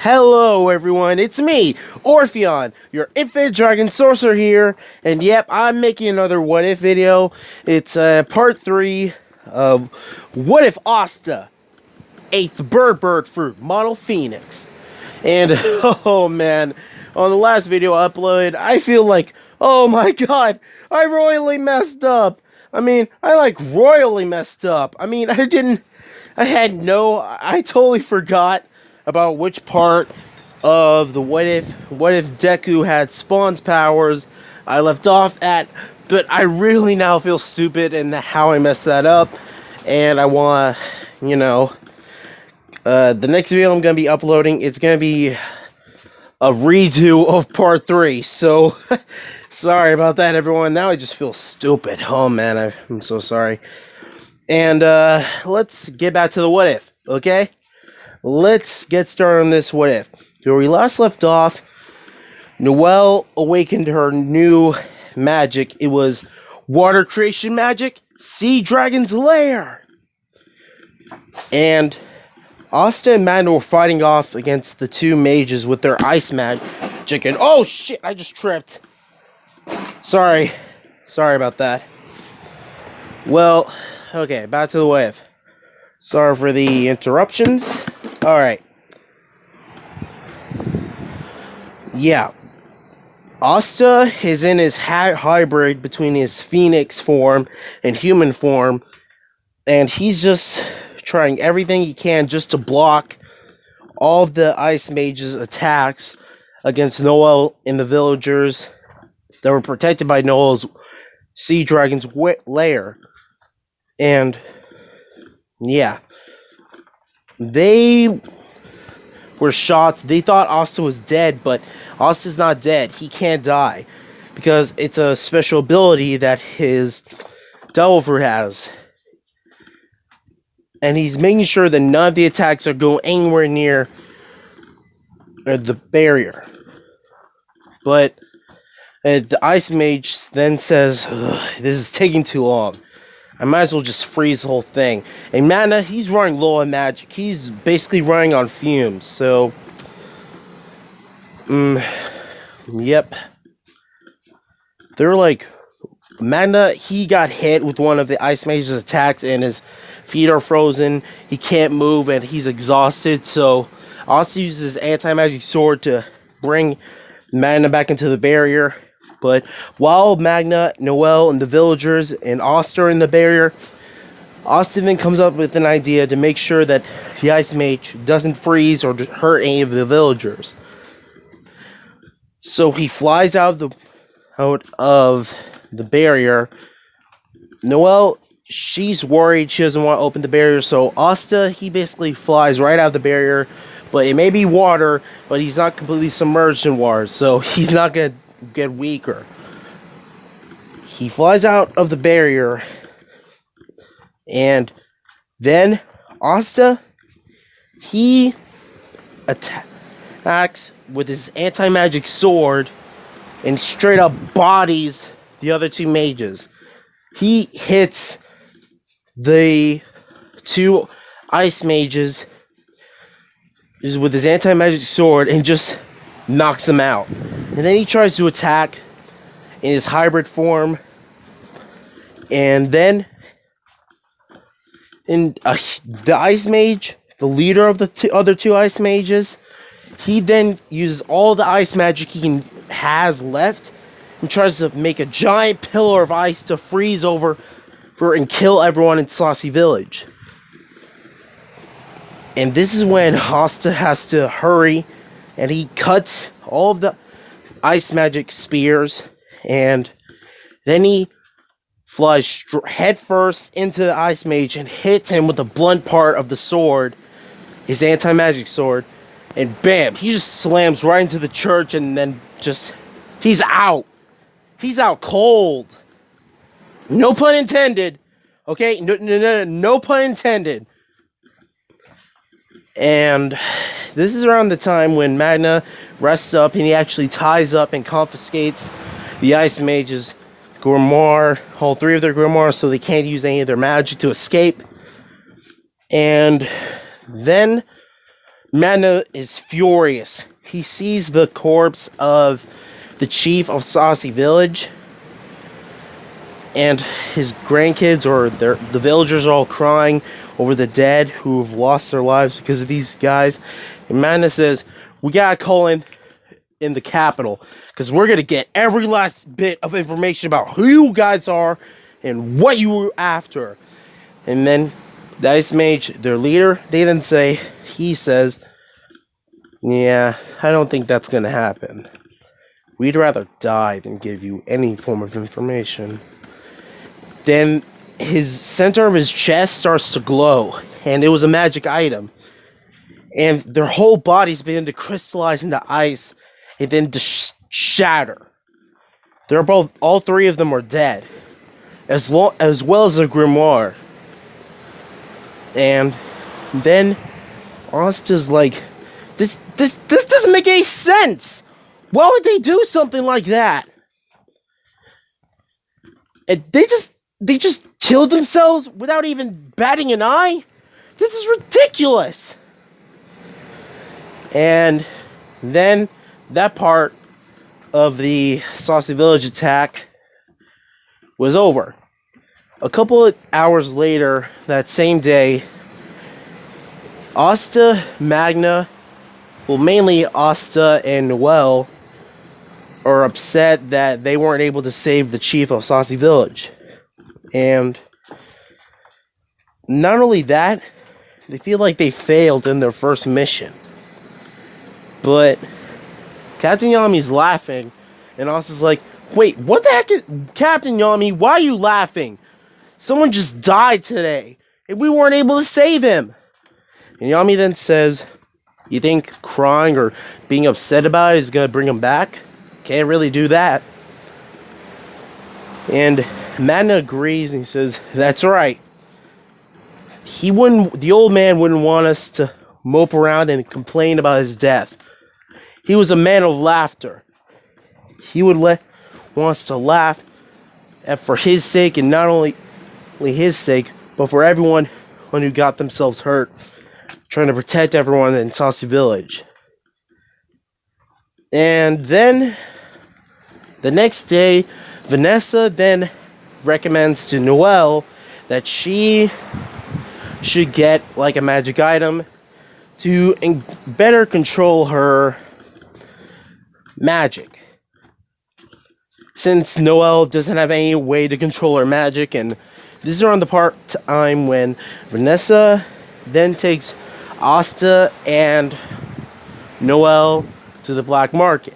Hello everyone, it's me, Orpheon, your Infinite Dragon Sorcerer here, and yep, I'm making another What If video. It's part 3 of What If Asta ate the bird fruit, model Phoenix. And, oh man, on the last video I uploaded, I feel like, oh my god, I royally messed up. I royally messed up. I totally forgot about which part of the what if Deku had Spawn's powers I left off at, but I really now feel stupid in how I messed that up, and I want to, the next video I'm going to be uploading, it's going to be a redo of part 3, so sorry about that everyone. Now I just feel stupid. Oh man, I'm so sorry. And let's get back to the what if, okay? Let's get started on this what if. Where we last left off, Noelle awakened her new magic. It was water creation magic, Sea Dragon's Lair. And Asta and Magna were fighting off against the two mages with their ice magic. And oh shit, I just tripped. Sorry about that. Well, okay, back to the what if. Sorry for the interruptions. Alright. Yeah. Asta is in his hybrid between his phoenix form and human form, and he's just trying everything he can just to block all of the Ice Mage's attacks against Noelle and the villagers that were protected by Noelle's Sea Dragon's lair. And yeah. They were shocked. They thought Asta was dead, but Asta's not dead. He can't die because it's a special ability that his Devil Fruit has. And he's making sure that none of the attacks are going anywhere near the barrier. But the Ice Mage then says, this is taking too long. I might as well just freeze the whole thing. And Magna, he's running low on magic. He's basically running on fumes. So, yep. They're like, Magna, he got hit with one of the Ice Mage's attacks and his feet are frozen. He can't move and he's exhausted. So, Asta uses his anti-magic sword to bring Magna back into the barrier. But while Magna, Noelle, and the villagers and Asta are in the barrier, Asta then comes up with an idea to make sure that the Ice Mage doesn't freeze or hurt any of the villagers. So he flies out of the barrier. Noelle, she's worried. She doesn't want to open the barrier. So Asta, he basically flies right out of the barrier. But it may be water, but he's not completely submerged in water. So he's not going to get weaker. He flies out of the barrier, and then Asta, he attacks with his anti-magic sword and straight up bodies the other two mages. He hits the two Ice Mages with his anti-magic sword and just knocks them out. And then he tries to attack in his hybrid form. And then the Ice Mage, the leader of the other two Ice Mages, he then uses all the ice magic he has left and tries to make a giant pillar of ice to freeze over and kill everyone in Slossy Village. And this is when Asta has to hurry, and he cuts all of the ice magic spears, and then he flies head first into the Ice Mage and hits him with the blunt part of the sword, his anti-magic sword, and bam, he just slams right into the church, and then he's out. He's out cold. No pun intended. Okay, no pun intended. And this is around the time when Magna rests up and he actually ties up and confiscates the Ice Mage's grimoire, all three of their grimoires, so they can't use any of their magic to escape. And then Magna is furious. He sees the corpse of the chief of Saucy Village, and his grandkids or the villagers are all crying over the dead who have lost their lives because of these guys. And Magna says, "We gotta call in the capital because we're gonna get every last bit of information about who you guys are and what you were after." And then the Ice Mage, their leader, he says, "Yeah, I don't think that's gonna happen. We'd rather die than give you any form of information." Then his center of his chest starts to glow, and it was a magic item. And their whole bodies begin to crystallize into ice and then to shatter. All three of them are dead, as well as the grimoire. And then Asta's like, this doesn't make any sense. Why would they do something like that? And they just killed themselves without even batting an eye? This is ridiculous. And then that part of the Saucy Village attack was over. A couple of hours later, that same day, Asta, Magna, well, mainly Asta and Noelle, are upset that they weren't able to save the chief of Saucy Village. And not only that, they feel like they failed in their first mission. But Captain Yami's laughing, and Asta's like, "Wait, what the heck is... Captain Yami, why are you laughing? Someone just died today, and we weren't able to save him." And Yami then says, "You think crying or being upset about it is going to bring him back? Can't really do that." And Magna agrees, and he says, "That's right. The old man wouldn't want us to mope around and complain about his death. He was a man of laughter. He would want us to laugh for his sake, and not only his sake, but for everyone who got themselves hurt, trying to protect everyone in Saucy Village." And then, the next day, Vanessa then recommends to Noelle that she should get like a magic item to better control her magic. Since Noelle doesn't have any way to control her magic, and this is around the time when Vanessa then takes Asta and Noelle to the black market.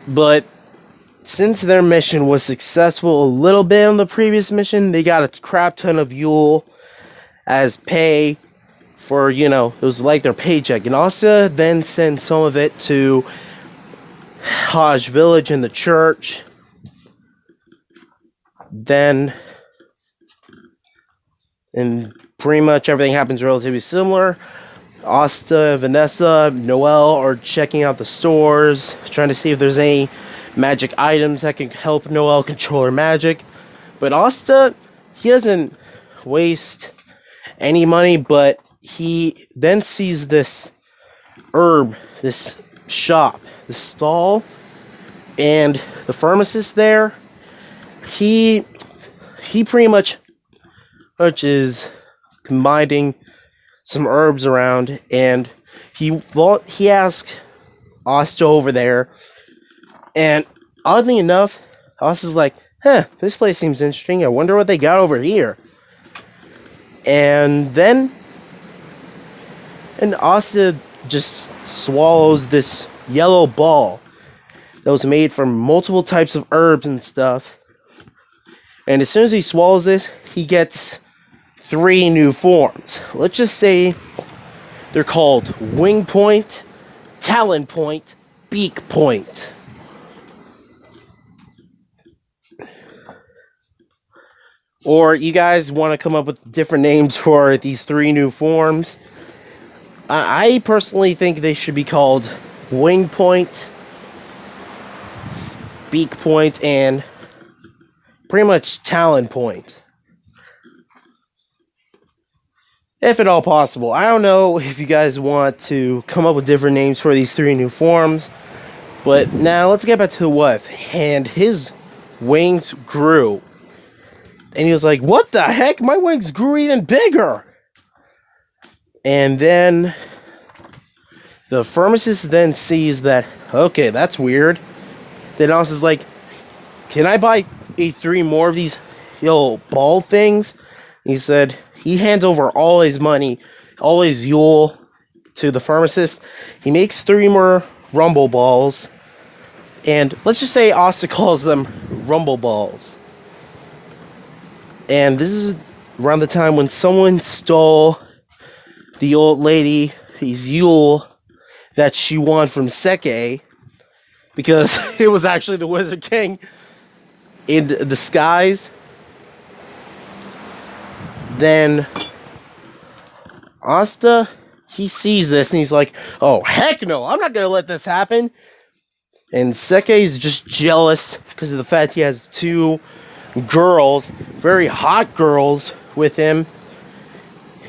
But since their mission was successful a little bit on the previous mission, they got a crap ton of Yule as pay for, it was like their paycheck. And Asta then sent some of it to Hajj Village and the church. Then, and pretty much everything happens relatively similar. Asta, Vanessa, Noelle are checking out the stores, trying to see if there's any magic items that can help Noelle control her magic. But Asta, he doesn't waste any money, but he then sees this herb, this shop, this stall, and the pharmacist there, he pretty much is combining some herbs around, and he asked Asta over there, and oddly enough, Asta's like, this place seems interesting, I wonder what they got over here. And Asta just swallows this yellow ball that was made from multiple types of herbs and stuff. And as soon as he swallows this, he gets 3 new forms. Let's just say they're called Wing Point, Talon Point, Beak Point. Or you guys want to come up with different names for these 3 new forms? I personally think they should be called Wing Point, Beak Point, and pretty much Talon Point. if at all possible. I don't know if you guys want to come up with different names for these 3 new forms, but now let's get back to the what if. And his wings grew. And he was like, what the heck? My wings grew even bigger. And then the pharmacist then sees that, okay, that's weird. Then Asta's like, can I buy 3 more of these ball things? He said he hands over all his money, all his Yule to the pharmacist. He makes 3 more rumble balls. And let's just say Asta calls them rumble balls. And this is around the time when someone stole the old lady, his Yule, that she won from Seke, because it was actually the Wizard King in disguise. Then Asta, he sees this and he's like, oh, heck no, I'm not gonna let this happen. And Seke's just jealous because of the fact he has 2 girls, very hot girls, with him.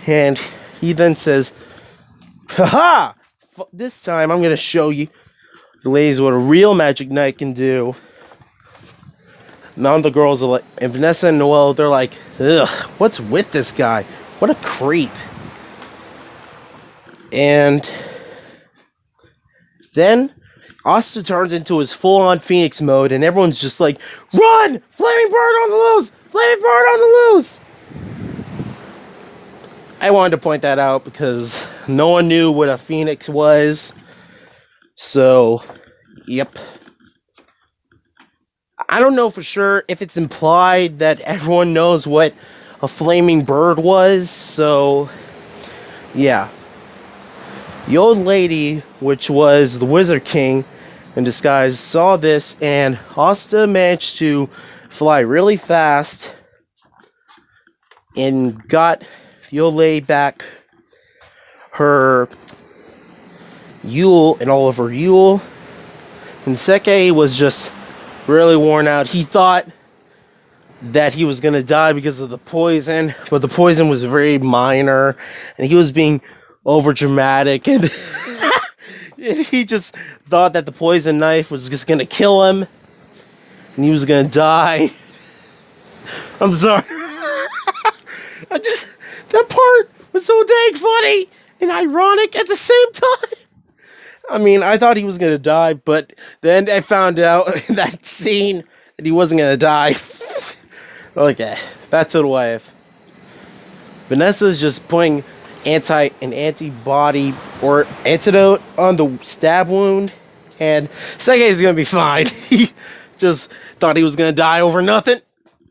And he then says, haha, this time I'm gonna show you ladies what a real magic knight can do. None of the girls are like, and Vanessa and Noelle, they're like, ugh, what's with this guy? What a creep. And then Asta turns into his full-on Phoenix mode, and everyone's just like, run! Flaming bird on the loose! Flaming bird on the loose! I wanted to point that out because no one knew what a Phoenix was. So, yep. I don't know for sure if it's implied that everyone knows what a flaming bird was, so yeah. The old lady, which was the Wizard King in disguise, saw this, and Asta managed to fly really fast and got the old lady back her Yule and all of her Yule. And Seke was just really worn out. He thought that he was gonna die because of the poison, but the poison was very minor, and he was being over dramatic, and and he just thought that the poison knife was just gonna kill him, and he was gonna die. I'm sorry. That part was so dang funny and ironic at the same time. I mean, I thought he was gonna die, but then I found out in that scene that he wasn't gonna die. Okay, back to the wife. Vanessa's just putting an antibody or antidote on the stab wound, and Seke is gonna be fine. He just thought he was gonna die over nothing,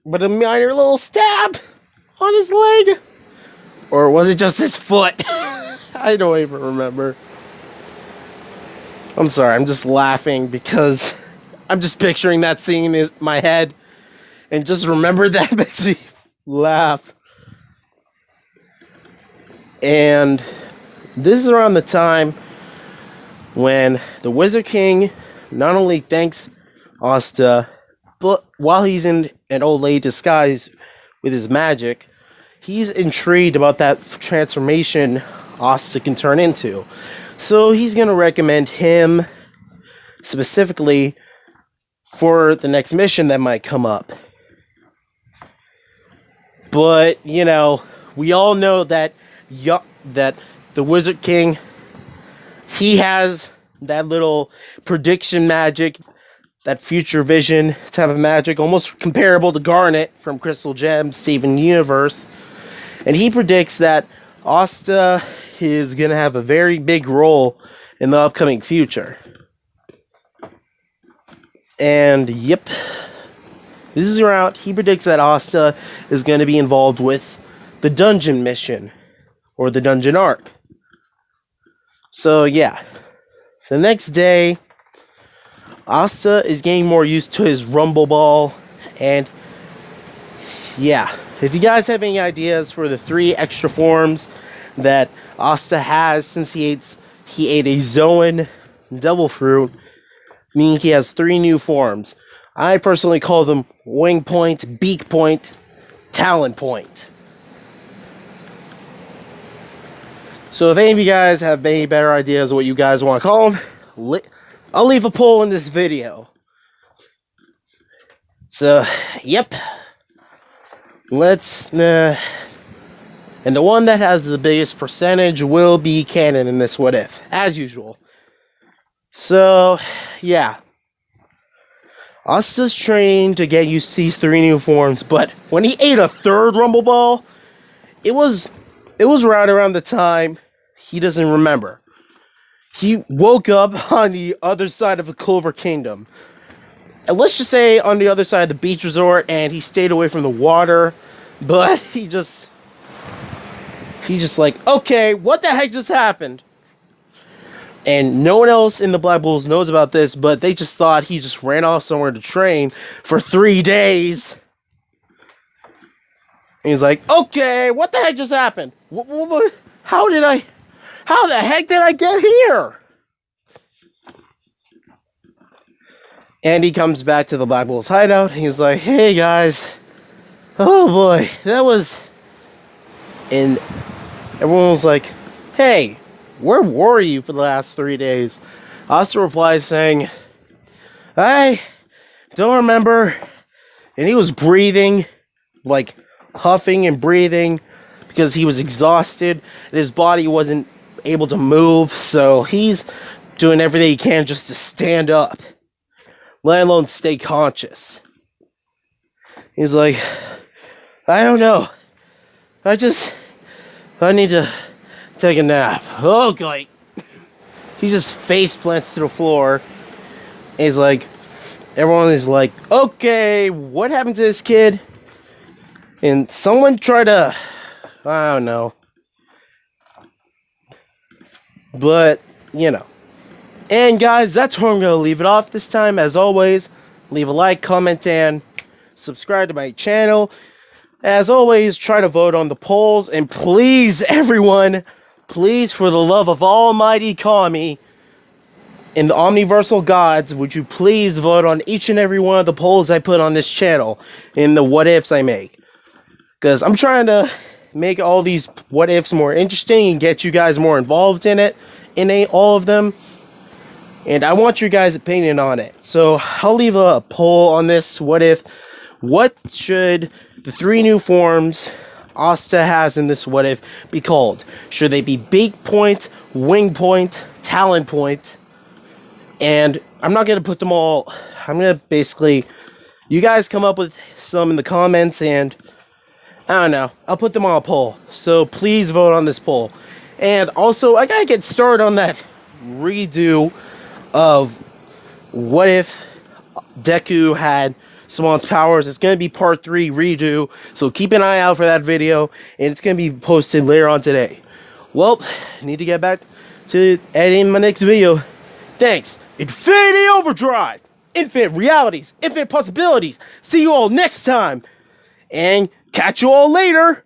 but a minor little stab on his leg, or was it just his foot? I don't even remember. I'm sorry, I'm just laughing because I'm just picturing that scene in my head, and just remember that makes me laugh. And this is around the time when the Wizard King not only thanks Asta, but while he's in an old lady disguise with his magic, he's intrigued about that transformation Asta can turn into. So he's going to recommend him specifically for the next mission that might come up. But, you know, we all know that that the Wizard King, he has that little prediction magic, that future vision type of magic, almost comparable to Garnet from Crystal Gems, Steven Universe. And he predicts that Asta is going to have a very big role in the upcoming future. And yep, this is around, he predicts that Asta is going to be involved with the dungeon mission, or the dungeon arc. So yeah, the next day, Asta is getting more used to his rumble ball, and yeah, if you guys have any ideas for the 3 extra forms that Asta has since he ate a Zoan devil fruit, meaning he has 3 new forms. I personally call them Wing Point, Beak Point, Talon Point. So if any of you guys have any better ideas of what you guys want to call them, I'll leave a poll in this video. So, yep. Let's, and the one that has the biggest percentage will be canon in this what if, as usual. So, yeah. Asta's trained to get used to these 3 new forms, but when he ate a 3rd Rumble Ball, it was right around the time he doesn't remember. He woke up on the other side of the Clover Kingdom. And let's just say on the other side of the beach resort, and he stayed away from the water, but he just like, okay, what the heck just happened? And no one else in the Black Bulls knows about this, but they just thought he just ran off somewhere to train for 3 days. And he's like, okay, what the heck just happened? How the heck did I get here? And he comes back to the Black Bulls hideout. He's like, hey guys. Oh boy, that was... And everyone was like, hey, where were you for the last 3 days? Asta replies saying, I don't remember. And he was breathing, like huffing and breathing, because he was exhausted and his body wasn't able to move. So he's doing everything he can just to stand up, let alone stay conscious. He's like, I don't know. I need to take a nap. Okay. He just face plants to the floor. He's like, everyone is like, okay, what happened to this kid? And someone tried to, I don't know. But, you know. And guys, that's where I'm going to leave it off this time. As always, leave a like, comment, and subscribe to my channel. As always, try to vote on the polls. And please, everyone, please, for the love of Almighty Kami and the Omniversal Gods, would you please vote on each and every one of the polls I put on this channel in the what ifs I make. Because I'm trying to make all these what ifs more interesting and get you guys more involved in it, all of them. And I want your guys' opinion on it. So I'll leave a poll on this what if. What should the 3 new forms Asta has in this what if be called? Should they be Beak Point, Wing Point, Talon Point? And I'm not going to put them all. I'm going to basically, you guys come up with some in the comments, and I don't know, I'll put them on a poll. So please vote on this poll. And also, I got to get started on that redo of what if Deku had Swan's powers. It's going to be part 3 redo, so keep an eye out for that video, and it's going to be posted later on today. Well, I need to get back to editing my next video. Thanks. Infinity Overdrive, infinite realities, infinite possibilities. See you all next time, and catch you all later.